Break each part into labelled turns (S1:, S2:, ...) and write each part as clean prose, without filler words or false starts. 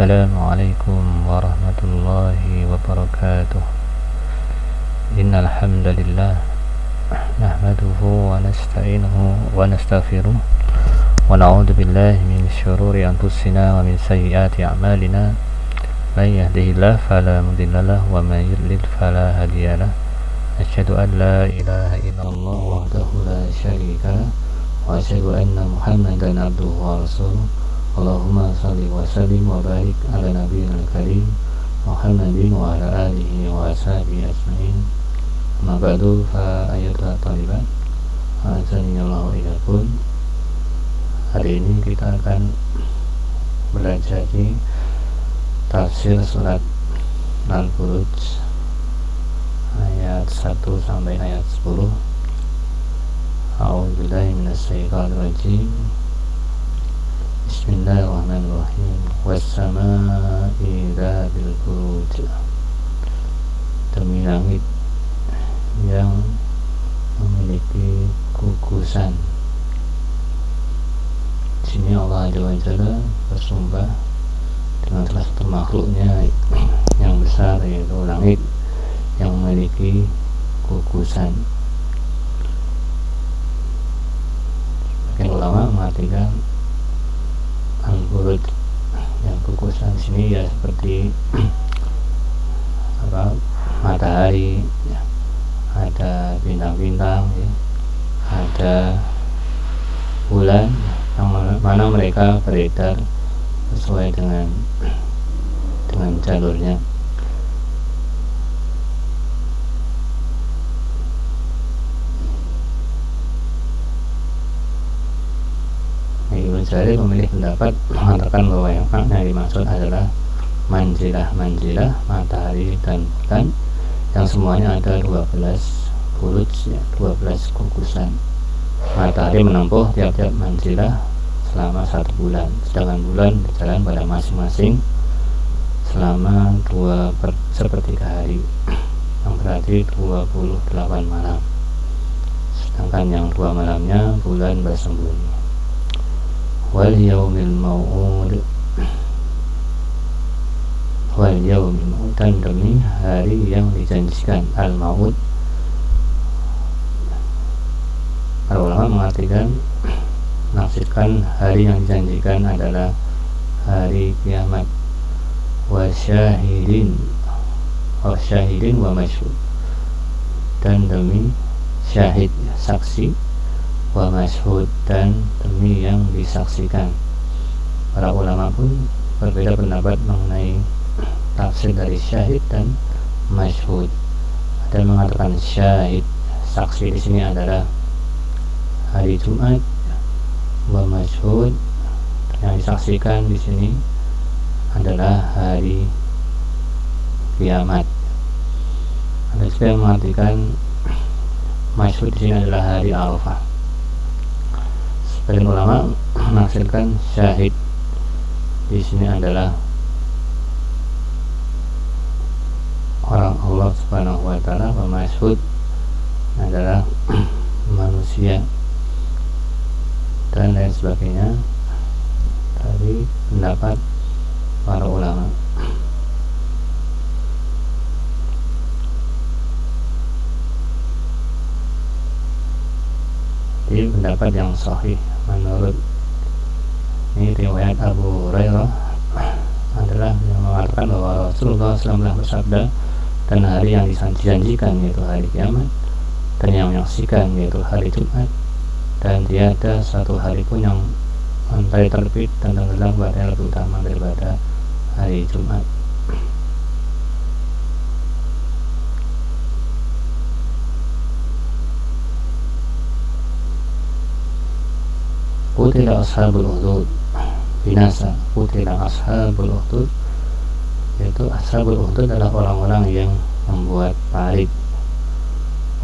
S1: Assalamualaikum warahmatullahi wabarakatuh. Innal hamdalillah nahmaduhu wa nasta'inuhu wa nastaghfiruh wa na'udzu billahi min syururi anfusina wa min sayyiati a'malina. May yahdihillahu fala mudilla lahu wa may yudlil fala hadiya lahu. Asyhadu an la ilaha illallah wahdahu la syarika lahu wa asyhadu anna Muhammadan abduhu wa rasuluh. Allahumma salli wa sallim wa barik ala nabiyil karim Muhammadin wa ala alihi wa ashabihi ajmain. Amma ba'du, fa ayyuhat thalibat azanillahu iyyakum. Hari ini kita akan belajar di tafsir surat Al-Buruj ayat 1 sampai ayat 10. A'udzubillahi minasyaitonir rajim. Bismillahirrahmanirrahim. Was-samaa'i dzatil buruj. Demi langit yang memiliki gugusan. Di sini Allah Azza wa Jalla bersumpah dengan salah satu makhluknya yang besar, yaitu langit yang memiliki gugusan. Sebagian ulama mengartikan Al-Buruj yang gugusan di sini ya seperti matahari, ya, ada bintang-bintang, ya, ada bulan yang mana mereka beredar sesuai dengan jalurnya. Ibnu Jarir memilih pendapat mengatakan bahwa yang makna dimaksud adalah manzilah matahari dan bulan yang semuanya ada 12 buruj, ya, 12 gugusan. Matahari menempuh tiap-tiap manzilah selama 1 bulan, sedangkan bulan berjalan pada masing-masing selama 2/3 hari, yang berarti 28 malam, sedangkan yang 2 malamnya bulan bersembunyi. Wal yaumil mau'ud, wal yaumil mau'ud, dan demi hari yang dijanjikan. Al-mau'ud, para ulama mengartikan menafsirkan hari yang dijanjikan adalah hari kiamat. Wa syahidin wa masyhud, dan demi syahid, saksi, wa masyhud, dan demi yang disaksikan. Para ulama pun berbeda pendapat mengenai tafsir dari syahid dan masyhud. Ada yang mengatakan syahid, saksi di sini adalah hari Jumat, wa masyhud, yang disaksikan di sini adalah hari kiamat. Ada juga yang mengartikan masyhud di sini adalah hari Arafah. Sebagian ulama menafsirkan syahid di sini adalah orang Allah Subhanahu wa taala, wa masyhud adalah manusia, dan lain sebagainya dari pendapat para ulama. Di pendapat yang sahih menurut ini riwayat Abu Hurairah adalah yang mengatakan bahwa Rasulullah SAW bersabda, dan hari yang dijanjikan yaitu hari kiamat, dan yang menyaksikan yaitu hari Jumat, dan tiada satu hari pun yang matahari terbit dan tenggelam pada lebih utama daripada hari Jumat. Qutila ashabul ukhdud binasa. Qutila ashabul ukhdud, yaitu ashabul ukhdud adalah orang-orang yang membuat parit.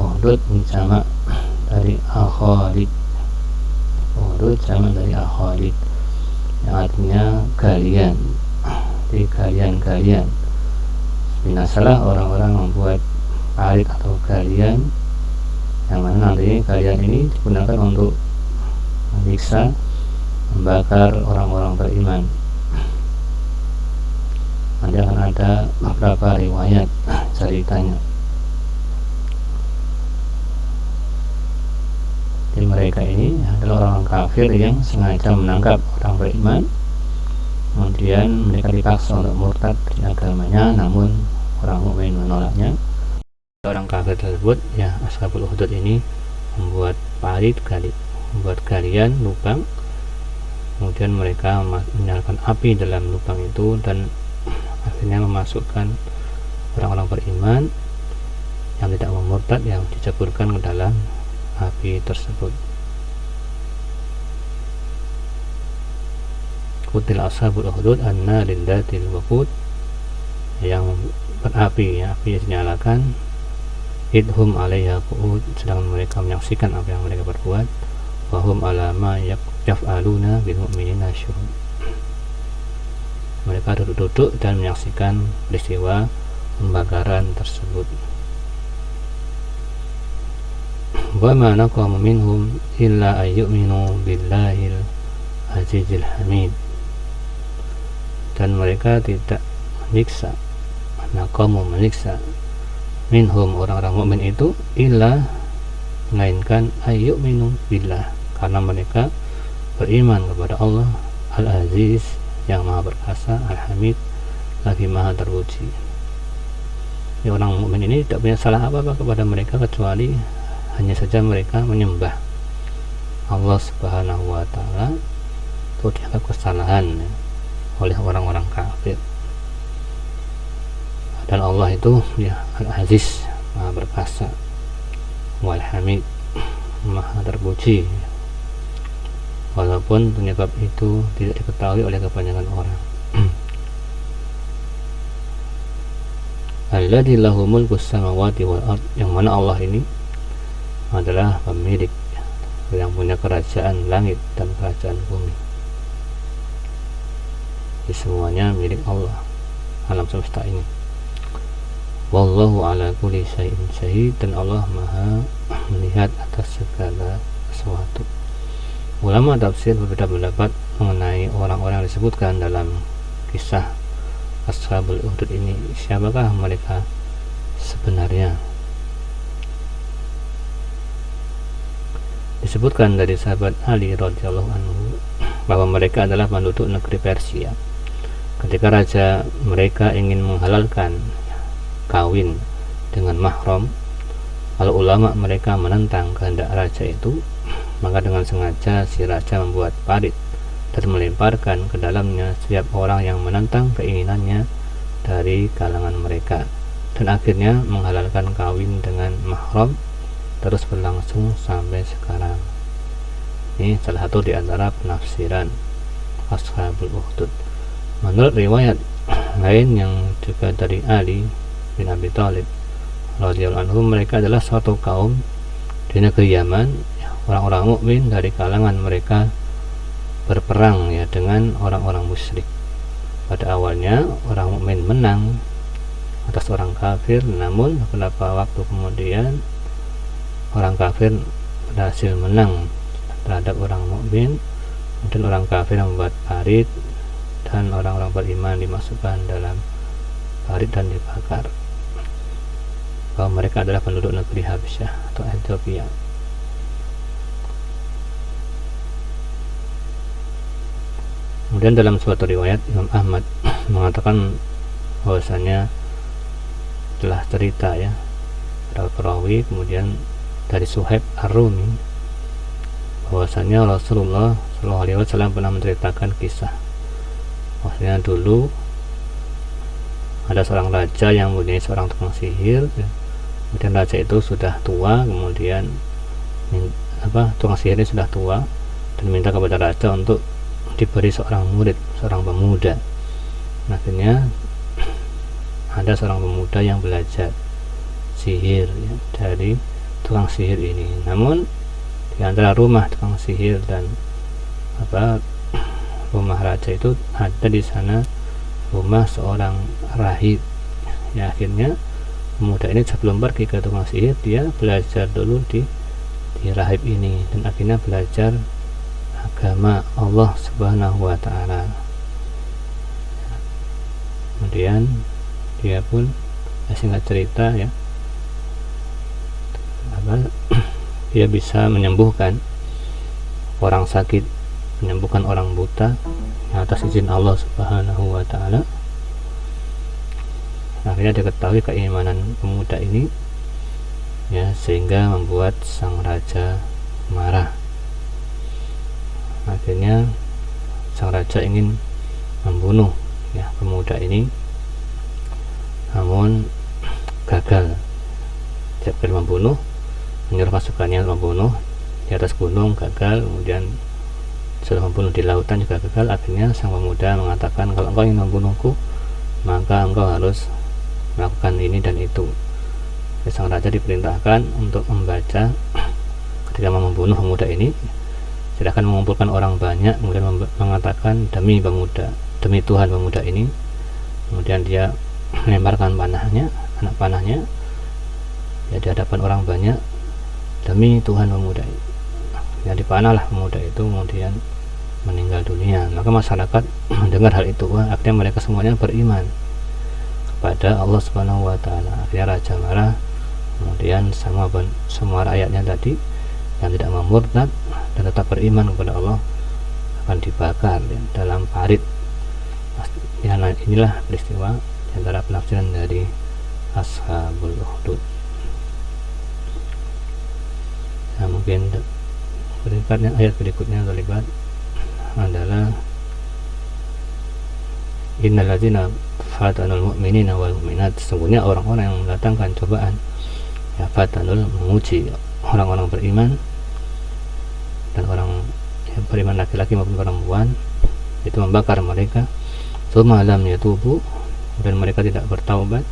S1: Ukhdud jamak dari akhalid. Ukhdud jamak dari akhalid, yang artinya galian, di galian-galian. Binasalah orang-orang membuat parit atau galian, yang mana nanti galian ini digunakan untuk menyiksa, membakar orang-orang beriman. Nanti akan ada beberapa riwayat ceritanya. Jadi mereka ini adalah orang kafir yang sengaja menangkap orang beriman, kemudian mereka dipaksa untuk murtad di agamanya, namun orang mukmin menolaknya. Orang kafir tersebut, ya, Ashabul Ukhdud ini membuat parit membuat galian lubang, kemudian mereka menyalakan api dalam lubang itu dan akhirnya memasukkan orang-orang beriman yang tidak murtad yang diceburkan ke dalam api tersebut. Kutil ashabul ukhdud anna lillatil waqud, yang berapi, ya, api yang dinyalakan, idhum alaiha qu'ud, sedang mereka menyaksikan apa yang mereka perbuat, wahum ala ma yaf'aluna bil mu'minina syuhud, mereka duduk-duduk dan menyaksikan peristiwa pembakaran tersebut. Wa ma naqamu minhum illa ayyuminu billahil azizil hamid, dan mereka tidak menyiksa, menyiksa minhum orang-orang mukmin itu illa, melainkan ayyuminu billah, karena mereka beriman kepada Allah al-aziz, yang maha perkasa, al-hamid, lagi maha terpuji. Ya, orang mukmin ini tidak punya salah apa-apa kepada mereka kecuali hanya saja mereka menyembah Allah Subhanahu wa taala, itu dianggap kesalahan, ya, oleh orang-orang kafir. Dan Allah itu, ya, Al-Aziz, maha perkasa, wal hamid, maha terpuji, walaupun penyebab itu tidak diketahui oleh kebanyakan orang. Alladzi lahu mulkus samawati wal ard, yang mana Allah ini adalah pemilik yang punya kerajaan langit dan kerajaan bumi. Jadi semuanya milik Allah, alam semesta ini. Wallahu ala kulli syai'in syahid, dan Allah maha melihat atas segala sesuatu. Ulama tafsir berbeda pendapat mengenai orang-orang yang disebutkan dalam kisah Ashabul Ukhdud ini. Siapakah mereka sebenarnya? Disebutkan dari sahabat Ali radhiyallahu anhu bahwa mereka adalah penduduk negeri Persia. Ketika raja mereka ingin menghalalkan kawin dengan mahram, lalu ulama mereka menentang kehendak raja itu, maka dengan sengaja si raja membuat parit dan melemparkan ke dalamnya setiap orang yang menentang keinginannya dari kalangan mereka, dan akhirnya menghalalkan kawin dengan mahram, terus berlangsung sampai sekarang. Ini salah satu di antara penafsiran Ashabul Ukhdud. Menurut riwayat lain yang juga dari Ali bin Abi Thalib radhiyallahu anhu, mereka adalah suatu kaum di negeri Yaman, orang-orang mukmin dari kalangan mereka berperang, ya, dengan orang-orang musyrik. Pada awalnya orang mukmin menang atas orang kafir, namun beberapa waktu kemudian orang kafir berhasil menang terhadap orang mukmin, dan orang kafir membuat parit dan orang-orang beriman dimasukkan dalam parit dan dibakar. Bahwa mereka adalah penduduk negeri Habsyah atau Ethiopia. Kemudian dalam suatu riwayat Imam Ahmad mengatakan bahwasanya telah cerita, ya, dari perawi, kemudian dari Suhaib Ar-Rumi, bahwasanya Rasulullah SAW pernah menceritakan kisah bahwasanya dulu ada seorang raja yang mempunyai seorang tukang sihir, ya. Kemudian raja itu sudah tua, kemudian tukang sihirnya sudah tua dan minta kepada raja untuk diberi seorang murid, seorang pemuda. Akhirnya ada seorang pemuda yang belajar sihir, ya, dari tukang sihir ini. Namun di antara rumah tukang sihir dan rumah raja itu ada di sana rumah seorang rahib. Ya, akhirnya pemuda ini sebelum pergi ke tukang sihir, dia belajar dulu di rahib ini, dan akhirnya belajar agama Allah Subhanahu wa taala. kemudian dia pun singkat cerita ya, dia bisa menyembuhkan orang sakit, menyembuhkan orang buta atas izin Allah Subhanahu wa Ta'ala. Akhirnya diketahui keimanan pemuda ini ya, sehingga membuat sang raja marah. Akhirnya sang raja ingin membunuh ya pemuda ini, namun gagal. Dia membunuh, menyuruh pasukannya membunuh di atas gunung, gagal. Kemudian sudah membunuh di lautan juga gagal. Akhirnya sang pemuda mengatakan, kalau engkau ingin membunuhku, maka engkau harus melakukan ini dan itu. Sang raja diperintahkan untuk membaca ketika mau membunuh pemuda ini, silakan mengumpulkan orang banyak, kemudian mengatakan demi pemuda, demi Tuhan pemuda ini. Kemudian dia melemparkan panahnya, anak panahnya ya, di hadapan orang banyak, demi Tuhan pemuda ini. Ya, dipanahlah pemuda itu, kemudian meninggal dunia. Maka masyarakat mendengar hal itu, akhirnya mereka semuanya beriman kepada Allah Subhanahu wa Ta'ala. Akhirnya raja marah, kemudian semua rakyatnya tadi yang tidak memurtad dan tetap beriman kepada Allah akan dibakar ya, dalam parit. Inilah peristiwa antara penafsiran dari Ashabul Ukhdud. Nah, mungkin ayat berikutnya terlibat adalah innalladzina fatanul mu'minina wal mu'minat, sesungguhnya orang-orang yang mendatangkan cobaan ya, fatanul menguji orang-orang beriman dan orang yang beriman laki-laki maupun perempuan, itu membakar mereka, tsumma lam yatubu, dan mereka tidak bertaubat,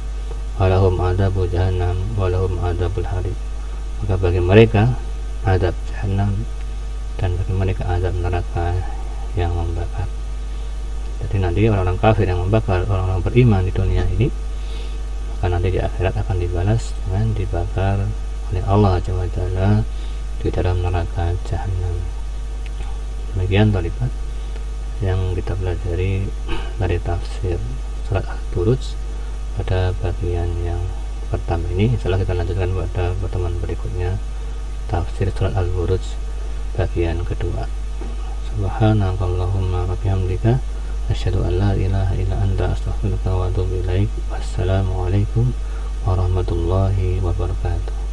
S1: walahum adzabu jahannam walahum adzabul harim, maka bagi mereka azab jahannam dan bagi mereka azab neraka yang membakar. Jadi nanti orang-orang kafir yang membakar orang-orang beriman di dunia ini, maka nanti di akhirat akan dibalas dengan dibakar oleh Allah Azza wa Jalla di dalam neraka jahannam. Demikian talibat yang kita pelajari dari tafsir surat Al-Buruj pada bagian yang pertama ini. Setelah kita lanjutkan pada pertemuan berikutnya tafsir surat Al-Buruj bagian kedua. Subhanakallahumma wa bihamdika asyhadu an la ilaha illa anta astaghfiruka wa atubu ilaik. Wassalamualaikum warahmatullahi wabarakatuh.